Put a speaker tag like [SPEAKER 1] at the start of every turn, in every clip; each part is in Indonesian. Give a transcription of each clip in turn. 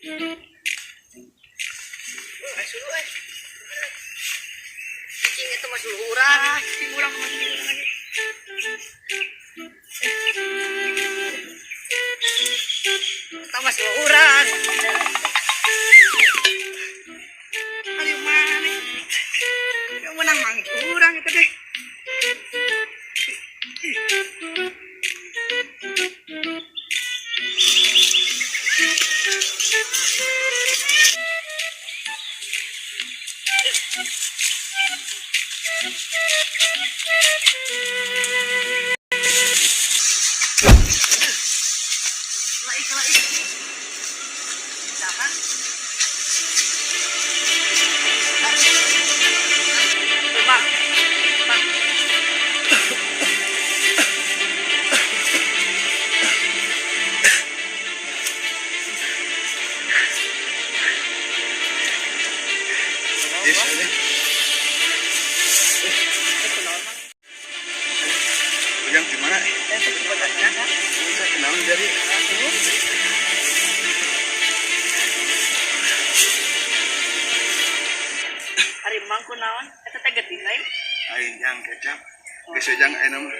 [SPEAKER 1] Suruh cing itu masih urang, cing urang masih urang lagi. Kita masih urang. Aduh mana? Yang menang mang urang itu deh.
[SPEAKER 2] Yang di mana? Bisa kenal dari
[SPEAKER 1] hari mangku naon? Eta teh geuting lain.
[SPEAKER 2] ai yang kecap. Geus jang aya mah.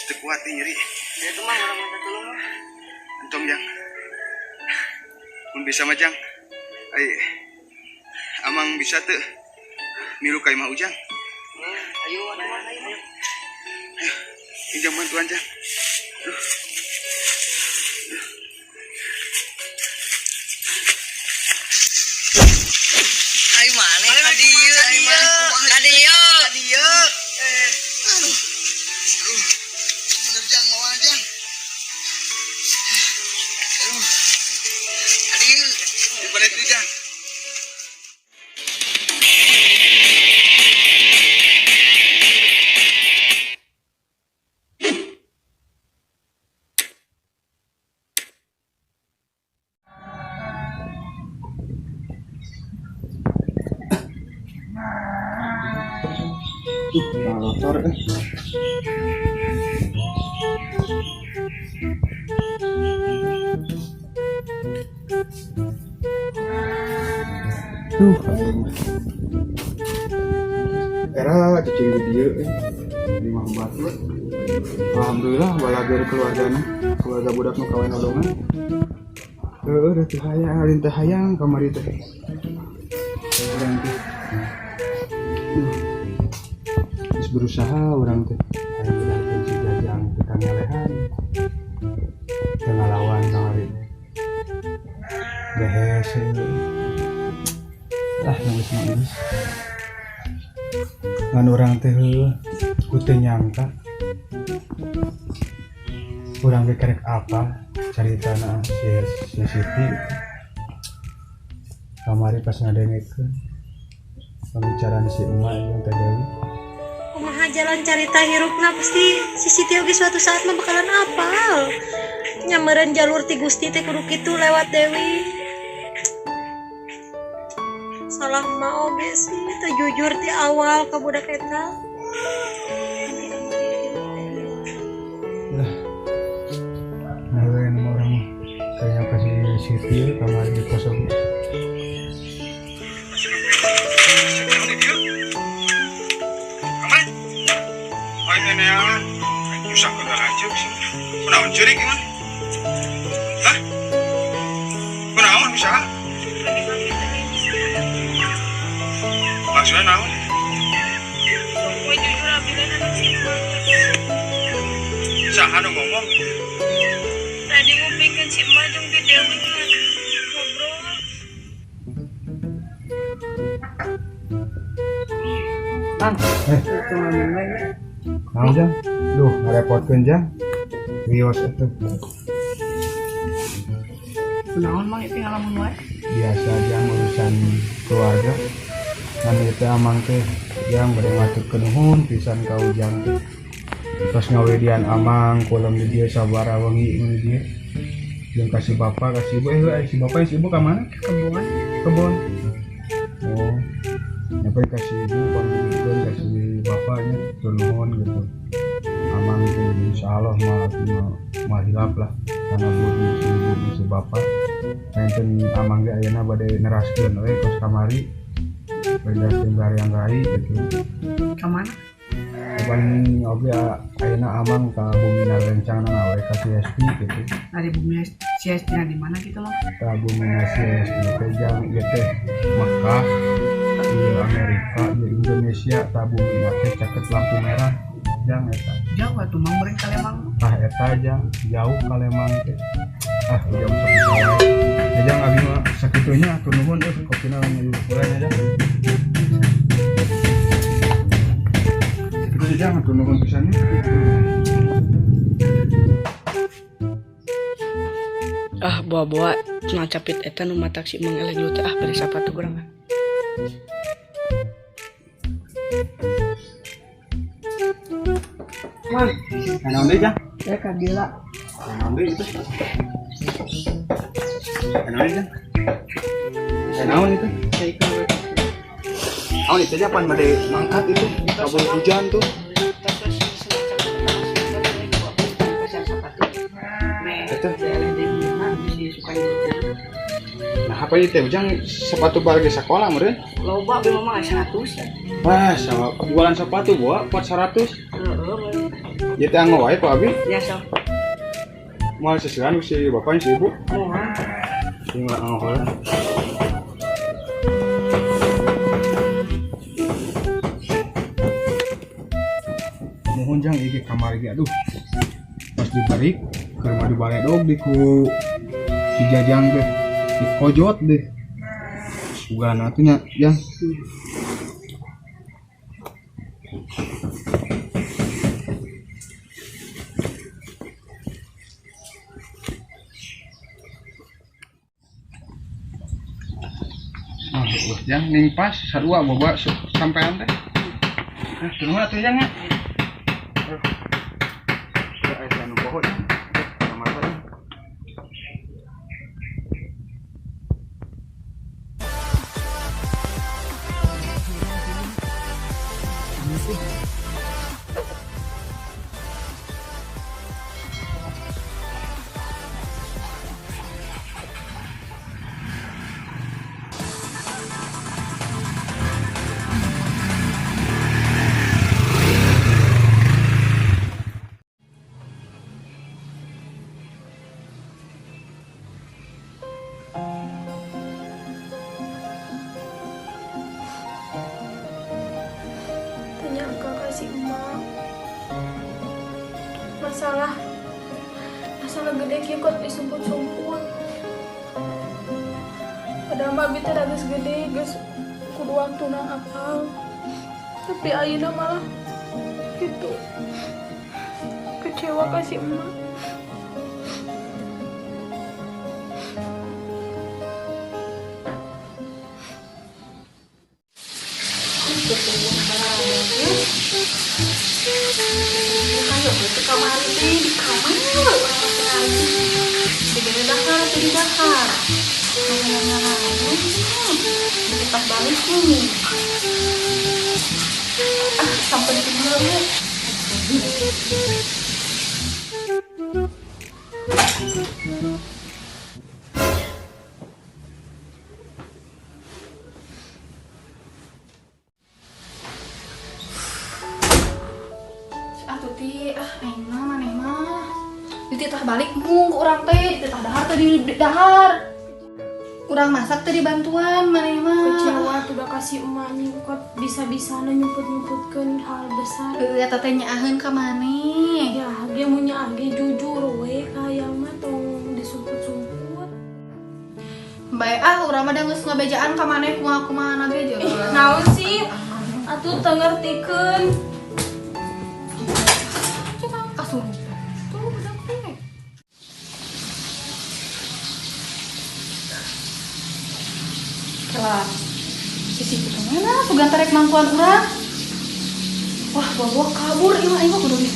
[SPEAKER 2] Teu kuat nyeri.
[SPEAKER 1] Dia tuh mah orang minta tolong mah.
[SPEAKER 2] Entong yang. Mun bisa mah jang. Ai amang bisa teu milu ka imah ujang.
[SPEAKER 1] Ayo atuh mah ayo.
[SPEAKER 2] Pinjam bantuan jang.
[SPEAKER 1] Ayo mana? Adieu, ayo mana? Adieu. Adieu.
[SPEAKER 2] Bener jang mau aja.
[SPEAKER 1] Adieu.
[SPEAKER 2] Di balik itu jang. Motor era cicing video di Mang Batu. Alhamdulillah balagar keluarga budak nu kawen odongan. Udah teh hayang alin teh hayang kamari teh. Urang teh. Terus berusaha orang teh hayang ngadakeun si Jajang teh kangelehan. Teu ngalawan kamari. Behes. Nangis nangis. Ngan orang teh teu nyangka. Urang teh kerek apa caritana si Siti. Kamari pas ngadengekeun pembicaraan si emak yang teh Dewi.
[SPEAKER 3] Kumaha jalan carita hirupna pasti si Siti oge suatu saat mah bakalan apal. Nyameureun jalur ti Gusti teh kudu kitu lewat Dewi. Salah mah oge sih teh jujur ti awal ka budak eta.
[SPEAKER 2] Lah. Naweun orang kayak kasih Siti kamari di kosong. Kunaon ceurik iman? Hah? Kunaon bisa? Maksudnya naon?
[SPEAKER 3] Gue jujur abilan anak si Emak.
[SPEAKER 2] Saha nu ngomong?
[SPEAKER 3] Tadi ngupingkeun si Emak jeung di Dewi ngobrol.
[SPEAKER 2] Naon jang? Duh, ngarepotkeun jang. Rios itu.
[SPEAKER 1] Kunaon mah itu ngalamun wae?
[SPEAKER 2] Biasa aja urusan keluarga. Kan itu amang teh yang bade ngaturkeun nuhun pisan ka ujang teh. Pas ngawedian amang kulam di dieu sabara wengi mun dieu. Jeung kasih bapak kasih ibu si bapak si ibu ka mana? Kebon. Oh. Nyampe kasih ibu pamilikeun kasih bapaknya tur nuhun gitu. Amang teh insyaallah mah hilap lah karena budi si ibu si bapak. Nenten amang ge ayeuna bade neraskeun we kos kamari berdasarkan yang rai gitu.
[SPEAKER 1] Kemana?
[SPEAKER 2] Kapan oke ayeuna amang ka bumi rencana we ka CSP gitu.
[SPEAKER 1] Dari bumi CSP di mana gitu loh?
[SPEAKER 2] Ka bumi CSP teh jang ieu teh Makkah, di Amerika, di Indonesia, ka bumi teh caket lampu merah jang eta.
[SPEAKER 1] Jauh atuh mang meureun ka Lembang.
[SPEAKER 2] Eta jang jauh ka Lembang teh. Jam sepisan wae. Jang abi mah sakitunya atuh nuhun kopina ngayuh urang aja. Sakitu jang atuh nuhun pisan.
[SPEAKER 1] Bawa-bawa cenah capit eta nu matak si Mang Eleng teh beri sapatu urang.
[SPEAKER 2] Man, naon deui jang?
[SPEAKER 1] Ka gila.
[SPEAKER 2] Naon deui itu? Naon jang? Naon itu? Naon itu aja pan bade mangkat itu, kabel hujan tuh. Nah, apa itu ujang sepatu bagi sekolah meureun?
[SPEAKER 1] Loba be mah 100 ya.
[SPEAKER 2] Wah, sama jualan sepatu bawa pot 100. Ya teh anggo wae Pak Abi.
[SPEAKER 1] Ya sok.
[SPEAKER 2] Moal sesuan si bapak si ibu.
[SPEAKER 1] Moal.
[SPEAKER 2] Tinggal anggo. Mohon jang iki kamar ge aduh. Pas dibalik ke rumah dibalik dong di ku si jajang teh dikojot deh. Sugana teh nya jang. Jang ning pas sarua boba sampean teh. Nah, turun atuh jang nya. Aya anu pohon. Kamar teh.
[SPEAKER 3] Nyangka kasih emak masalah gede kikot disumput-sumput padahal mah abi teh geus gede geus kudu waktuna apal tapi ayeuna malah gitu kecewa kasih emak. Ayo ke kamar ini di kamar di dahar di dahar kita balik nih sampai di mana
[SPEAKER 4] aing mah maneh mah dititah balik mung urang teh dititah dahar teh di dahar urang masak teh dibantuan maneh mah
[SPEAKER 3] kecewa tuh udah kasih emak nyingkot bisa-bisana nyumput-nyumputkeun hal besar
[SPEAKER 4] eta teh nyaaheun ka maneh
[SPEAKER 3] ya ge mun nyaage jujur we kaya mah tong disumput-sumput
[SPEAKER 4] bae urang mah geus ngabejaan ka maneh kumaha-kumaha ge jeung
[SPEAKER 3] naon sih atuh teu ngartikeun
[SPEAKER 4] Kelas sisi itu mana sugan tarik mangkuan urang wah bawa kabur ieu mah kudu di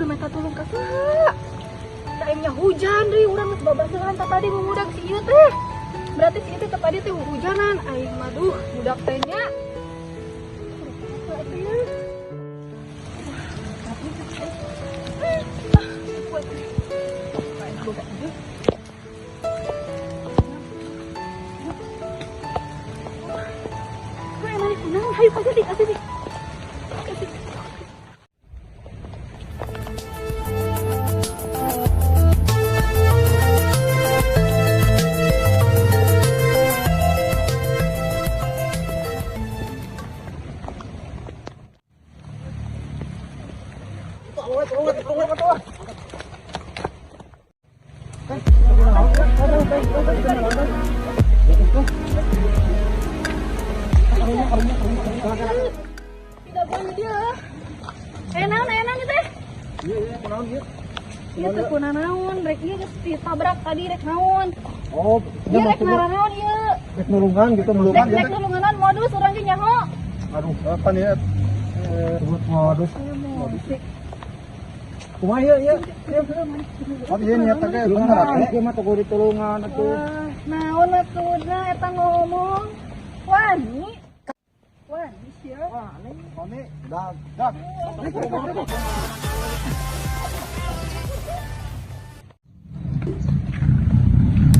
[SPEAKER 4] keur minta tolong ka saha? Saemnya hujan deui urang geus babaturan tadi mengudak si ieu teh. Berarti si ieu teh tadi teh hujanan. Aing mah duh budak teh nya. Ayo kasih dik. Tidak boleh dia. Enak itu teh.
[SPEAKER 2] Iya, kunaon ieu?
[SPEAKER 4] Ieu teh kunaon naon, rek ieu geus ditabrak tadi rek naon.
[SPEAKER 2] Oh,
[SPEAKER 4] Ieu rek naraon ieu.
[SPEAKER 2] rek nulungan gitu nulungan
[SPEAKER 4] Rek nulunganan modus urang ge nyaho.
[SPEAKER 2] Aduh, apa nih? Sebut modus. Kumaha ieu? Oh, ieu niatna ge bener atuh. Ieu mah teu ditulungan atuh.
[SPEAKER 4] Naon maksudna eta ngomong? Wani sia.
[SPEAKER 2] Wani, dak.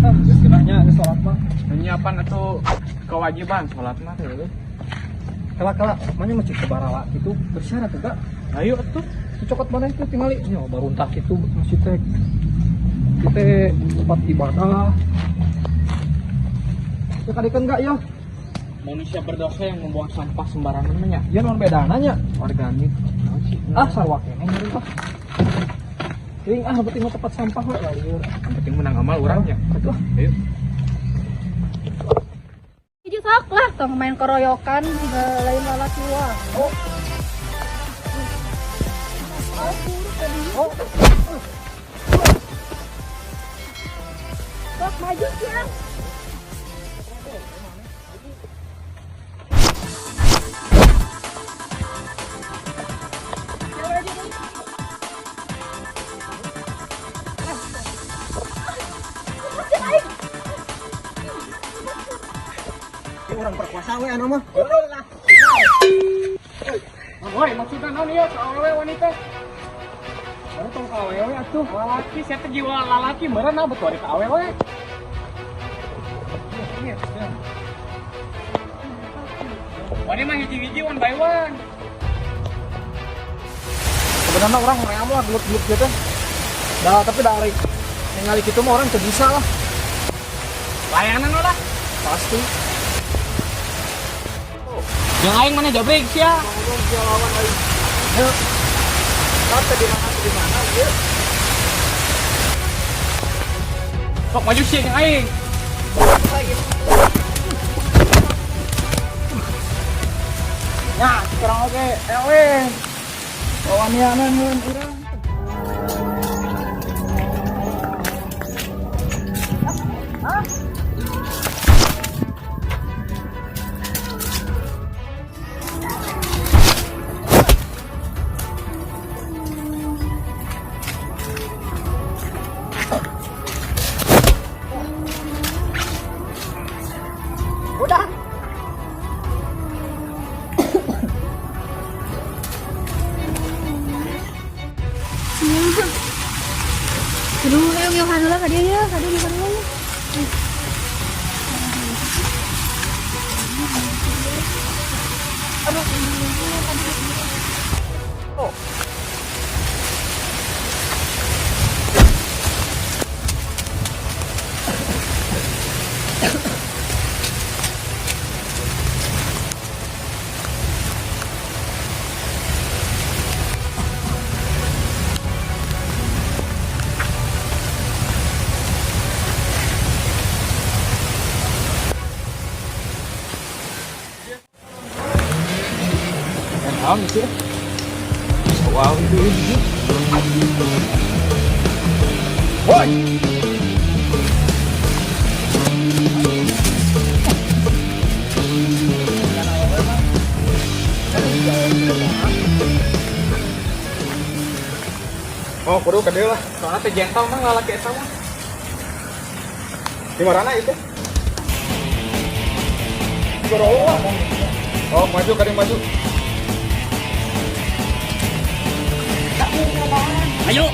[SPEAKER 2] Istilahnya sholat mah
[SPEAKER 5] Menyiapkan atau kewajiban sholat mah teh.
[SPEAKER 2] kelak mana masjid sebarawa gitu bersyarat enggak?
[SPEAKER 5] Ayo atuh.
[SPEAKER 2] Cokot mana itu tinggal ya baru entah itu masjid teh kita tempat ibadah. Sekalikan enggak ya?
[SPEAKER 5] Manusia berdosa yang membuang sampah sembarangan mah nya.
[SPEAKER 2] Ya non beda nanya.
[SPEAKER 5] Organik.
[SPEAKER 2] Sarwa kene mereka. Ting penting mah tempat sampah we.
[SPEAKER 5] Yang penting menang amal orangnya.
[SPEAKER 2] Betul.
[SPEAKER 5] Ayo.
[SPEAKER 4] Hiji sok lah tong main keroyokan lain lalaki wah. Sok maju siang.
[SPEAKER 2] Orang berkuasa we anu mah.
[SPEAKER 5] Woi, maksudna naon ieu? Awewe wanita. Anu tong ka awewe atuh. Lalaki saya teh jiwa lalaki meureun nah betul ka awewe. Wani mah hiji-hiji one by one.
[SPEAKER 2] Sebenarnya orang hoream lah gelut-gelut gitu. Tapi dari ningali kitu mah orang teu bisa lah.
[SPEAKER 5] Layanan udah.
[SPEAKER 2] Pasti.
[SPEAKER 5] Yang aing mana jabrik sia.
[SPEAKER 2] Ngomong dia lawan lagi. Ayo. Kata di mana dia?
[SPEAKER 5] Sok maju sih yang aing.
[SPEAKER 2] Ya, sekarang oke. Ewe. Wanianan mun urang.
[SPEAKER 4] Aduh, ayo handula ka dia ya, ka dia handula.
[SPEAKER 5] Naon gitu. Wow, itu ini. Woi.
[SPEAKER 2] Oh, kudu ka dieu lah.
[SPEAKER 5] Soalnya teh gentle mah lalaki eta mah.
[SPEAKER 2] Di mana itu? Gorowa. Oh, maju ka maju.
[SPEAKER 5] Ayo.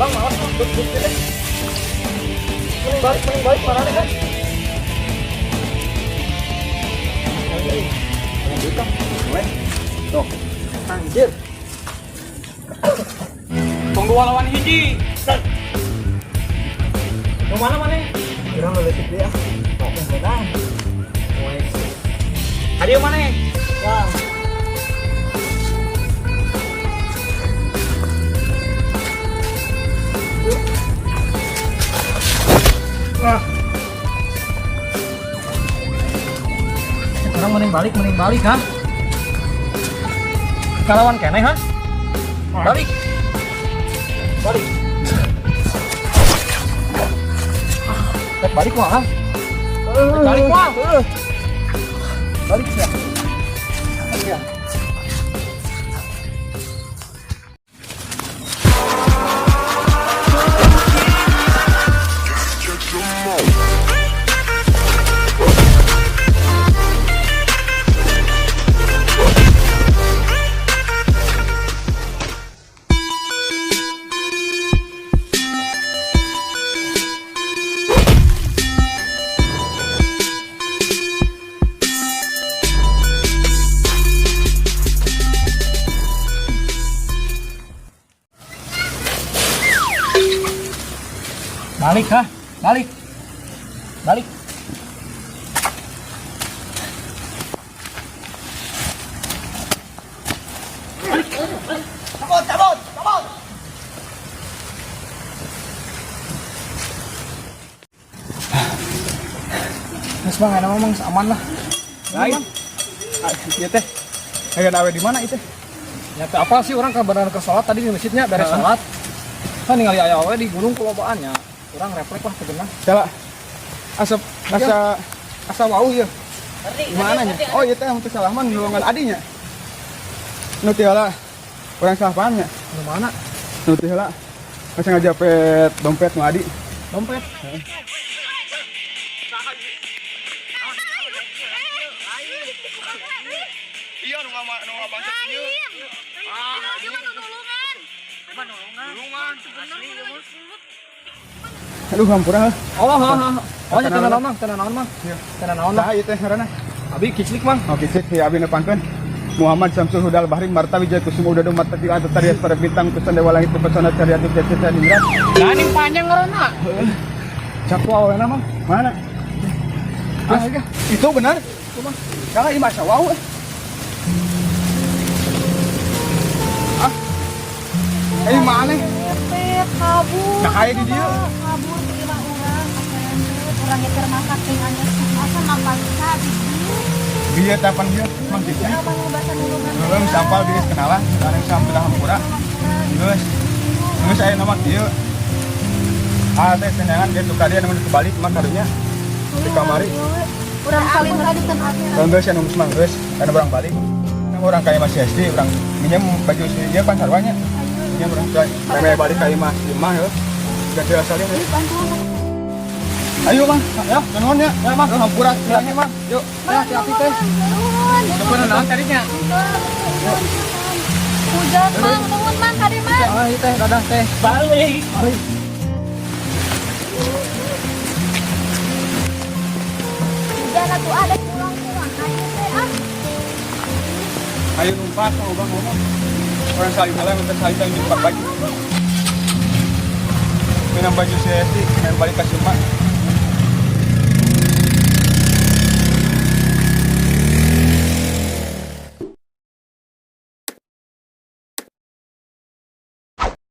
[SPEAKER 2] Orang malas lah, duduk ini. Mending balik mana nih kan? Tuh, anjir.
[SPEAKER 5] Tong dua lawan hiji. Mau mana mana?
[SPEAKER 2] Kira lo lihat dia. Oh, benar.
[SPEAKER 5] Hadiah mana?
[SPEAKER 2] Wah. Wah.
[SPEAKER 5] Sekarang mending balik ha. Kalawan keneh ha. Balik. Balik mah ha. Balik mah.
[SPEAKER 2] Balik ya.
[SPEAKER 5] Balik ha. Balik. Cabut. Mas bang, ada ngomong aman lah.
[SPEAKER 2] Lain. Iya teh. Kayak awe di mana itu?
[SPEAKER 5] Ya teh apa sih orang kabaran ke sholat tadi di masjidnya beres sholat. Kan ningali aya awe di gunung kelobaannya. Orang refleks lah sebenarnya.
[SPEAKER 2] Salah. Asa wau ya. Gimana nya? Oh iya teh untuk salah mah nulungan adinya. Nu teh heula urang salah pahamnya.
[SPEAKER 5] Di mana?
[SPEAKER 2] Nu teh heula asa ngajapet dompet nu adi.
[SPEAKER 5] Dompet.
[SPEAKER 2] Iya nu ngabangsa ieu. Aduh hampura.
[SPEAKER 5] Oh nya tenan naon mah. Tenan naon mah.
[SPEAKER 2] Saha ieu teh ngaranna?
[SPEAKER 5] Abi kiclik mah.
[SPEAKER 2] Oke cek ya abi nepangkeun. Muhammad Samsul Hudal Bahri Marta Wijaya Kusuma Udado Mata Tiga Anta Tarias pada bintang pesan dewa langit pesona cariatu cece ningrat.
[SPEAKER 5] Ganing panjang ngaranna.
[SPEAKER 2] Cakwa awe nama mana? Itu benar? Cuma jangan di masa wow. Mana?
[SPEAKER 3] Pepet kabur.
[SPEAKER 2] Nah kayak di dia.
[SPEAKER 3] Kabur di rumah orang. Orang yang termasak dengan asa makan di
[SPEAKER 2] Dia tapan dia mangkitnya.
[SPEAKER 3] apa ngebaca nulungan.
[SPEAKER 2] Belum sampal dia kenalan, sekarang sampai dah hampura. Terus saya nama dia. Teh senangan dia tukar dia namun kebalik mah karunya di kamari.
[SPEAKER 3] Orang saling tadi kan
[SPEAKER 2] Geus ya nunggu semang geus karena orang balik. Orang kayak masih SD, orang minjem baju dia pan sarwanya. Minjem orang tua. Kayak balik kayak Mas Imah ya. Ganti asalnya. Ayo Bang, ya, nuhun ya. Ya Bang, hampura bilangnya Bang. Yuk, ya hati-hati teh.
[SPEAKER 5] Coba naon tadinya.
[SPEAKER 3] hujan mang nuhun mang kadi mang.
[SPEAKER 5] Ah, ieu teh dadah teh. Balik.
[SPEAKER 3] Hujan atuh ada pulang-pulang ayo teh ah.
[SPEAKER 2] Ayo numpas mau Bang ngomong. Orang saling salah minta saling tanggung jawab baik. minum baju si Eti, main balik ke Suma.